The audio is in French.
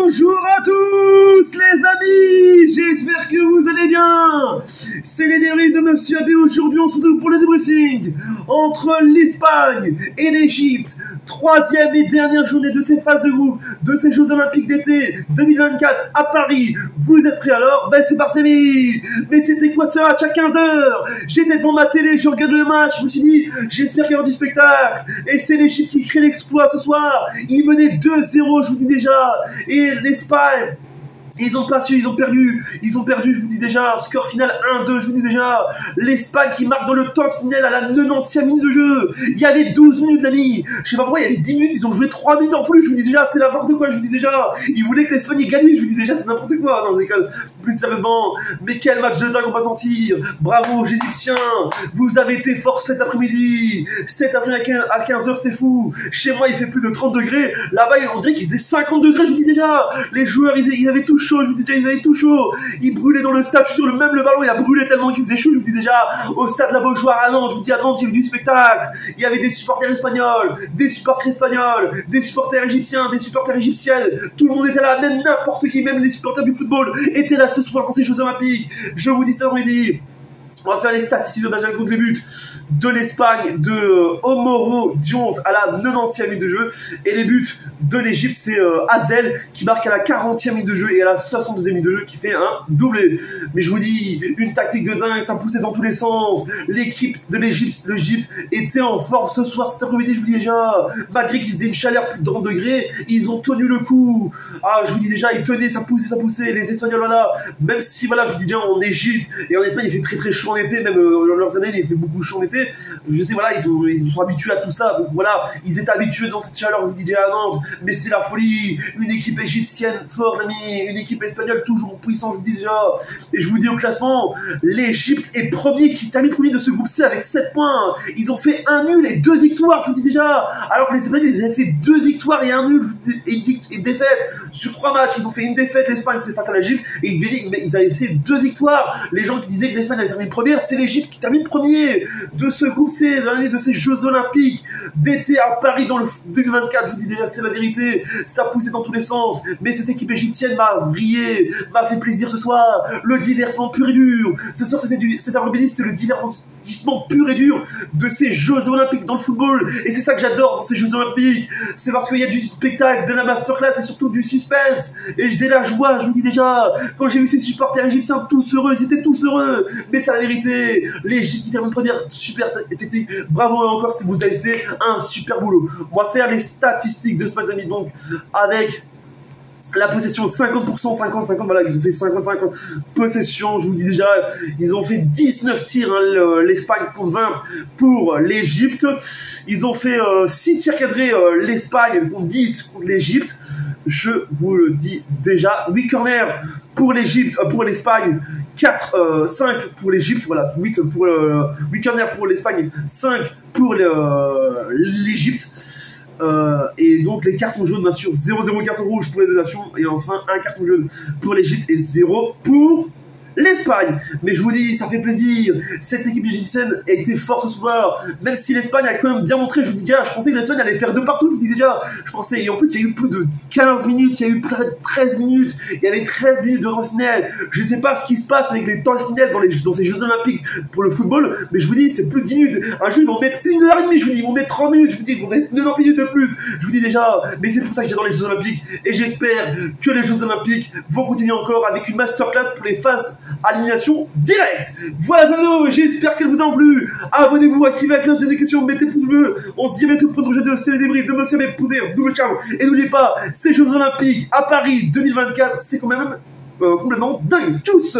Bonjour à tous les amis, j'espère que vous allez bien. C'est les débriefs de Monsieur AB. Aujourd'hui on se retrouve pour le débriefing entre l'Espagne et l'Égypte. Troisième et dernière journée de ces phases de groupe de ces Jeux Olympiques d'été 2024 à Paris. Vous êtes prêts alors? Ben c'est parti. Mais c'était quoi ce match à 15h? J'étais devant ma télé, je regarde le match, je me suis dit j'espère qu'il y aura du spectacle. Et c'est l'Égypte qui crée l'exploit ce soir. Ils menaient 2-0, je vous dis déjà. Et l'Espagne, ils ont pas su, ils ont perdu, je vous dis déjà, score final 1-2, je vous dis déjà, l'Espagne qui marque dans le temps final à la 90e minute de jeu, il y avait 12 minutes l'ami, je sais pas pourquoi il y avait 10 minutes, ils ont joué 3 minutes en plus, je vous dis déjà, c'est n'importe quoi, je vous dis déjà, ils voulaient que l'Espagne gagne, je vous dis déjà, c'est n'importe quoi, non je déconne, plus sérieusement, mais quel match de dingue, on va pas mentir, bravo Égyptiens, vous avez été forts cet après-midi à 15h c'était fou, chez moi il fait plus de 30 degrés, là-bas on dirait qu'il faisait 50 degrés, je vous dis déjà, les joueurs ils avaient tout chaud, je vous dis déjà, ils avaient tout chaud. Ils brûlaient dans le stade, je suis sûr, le ballon, il a brûlé tellement qu'il faisait chaud, je vous dis déjà, au stade de la Beaujoire à Nantes, je vous dis à Nantes, il y avait du spectacle. Il y avait des supporters espagnols, des supporters égyptiens, des supporters égyptiennes. Tout le monde était là, même n'importe qui, même les supporters du football étaient là ce soir pour ces Jeux Olympiques. Je vous dis ça, midi. On va faire les statistiques de Benjamin contre les buts de l'Espagne, de Omoro Dions à la 90e minute de jeu. Et les buts de l'Égypte, c'est Adel qui marque à la 40e minute de jeu et à la 62e minute de jeu qui fait un doublé. Mais je vous dis, une tactique de dingue, ça poussait dans tous les sens. L'équipe de l'Égypte était en forme ce soir, cet après-midi, je vous dis déjà. Malgré qu'ils faisaient une chaleur plus de 30 degrés, ils ont tenu le coup. Ah, je vous dis déjà, ils tenaient, ça poussait. Les Espagnols, voilà. Même si, voilà, je vous dis déjà, en Égypte et en Espagne, il fait très très chaud en été, même dans leurs années, il fait beaucoup chaud en été. Je sais, voilà, ils sont habitués à tout ça. Donc voilà, ils étaient habitués dans cette chaleur, je vous dis déjà à Nantes. Mais c'était la folie. Une équipe égyptienne forte, ami. Une équipe espagnole toujours puissante, je vous dis déjà. Et je vous dis au classement, l'Égypte est premier, qui termine premier de ce groupe C avec 7 points. Ils ont fait un nul et 2 victoires, je vous dis déjà. Alors que les Espagnols, ils avaient fait 2 victoires et un nul et une défaite. Sur 3 matchs, ils ont fait une défaite. L'Espagne, c'est face à l'Égypte. Et ils avaient fait 2 victoires. Les gens qui disaient que l'Espagne allait terminer première, c'est l'Égypte qui termine premier de ce groupe C, dans l'année de ces Jeux Olympiques d'été à Paris dans le 2024. Je vous dis déjà, c'est la vérité. Ça poussait dans tous les sens. Mais cette équipe égyptienne m'a brillé, m'a fait plaisir ce soir. Le divertissement pur et dur. Ce soir, cet après-midi, c'est le divertissement pur et dur de ces Jeux Olympiques dans le football. Et c'est ça que j'adore dans ces Jeux Olympiques. C'est parce qu'il y a du spectacle, de la masterclass et surtout du suspense. Et j'ai de la joie, je vous dis déjà. Quand j'ai vu ces supporters égyptiens tous heureux, ils étaient tous heureux. Mais c'est la vérité. L'Égypte qui termine première, super technique. Bravo encore si vous avez fait un super boulot. On va faire les statistiques de ce match d'amis. Donc, avec la possession 50%, 50-50, voilà, ils ont fait 55 possessions, je vous dis déjà, ils ont fait 19 tirs, hein, l'Espagne contre 20 pour l'Égypte. Ils ont fait 6 tirs cadrés, l'Espagne contre 10 contre l'Égypte. Je vous le dis déjà, 8 corners pour l'Espagne, 5 pour l'Égypte, voilà, 8 corners pour l'Espagne, 5 pour l'Égypte. Et donc les cartons jaunes, bien sûr, 0-0 carton rouge pour les deux nations, et enfin un carton jaune pour l'Égypte et 0 pour l'Espagne. Mais je vous dis, ça fait plaisir. Cette équipe égyptienne a été forte ce soir. Même si l'Espagne a quand même bien montré, je vous dis, gars, je pensais que l'Espagne allait faire de partout, je vous dis déjà. Je pensais, et en plus, il y a eu plus de 15 minutes, il y a eu plus de 13 minutes, il y avait 13 minutes de temps signal. Je sais pas ce qui se passe avec les temps signal dans ces Jeux Olympiques pour le football, mais je vous dis, c'est plus de 10 minutes. Un jeu, ils vont mettre 1h30, je vous dis, ils vont mettre 30 minutes, je vous dis, ils vont mettre 90 minutes de plus. Je vous dis déjà, mais c'est pour ça que j'adore les Jeux Olympiques. Et j'espère que les Jeux Olympiques vont continuer encore avec une masterclass pour les phases à élimination directe. Voilà, j'espère qu'elle vous a plu. Abonnez-vous, activez la cloche de notification, mettez pouce bleu. On se dit à bientôt pour une prochaine vidéo. C'est les débriefs de Monsieur avec Pouzer, double ciao. Et n'oubliez pas, ces Jeux Olympiques à Paris 2024, c'est quand même complètement dingue. Tchuss.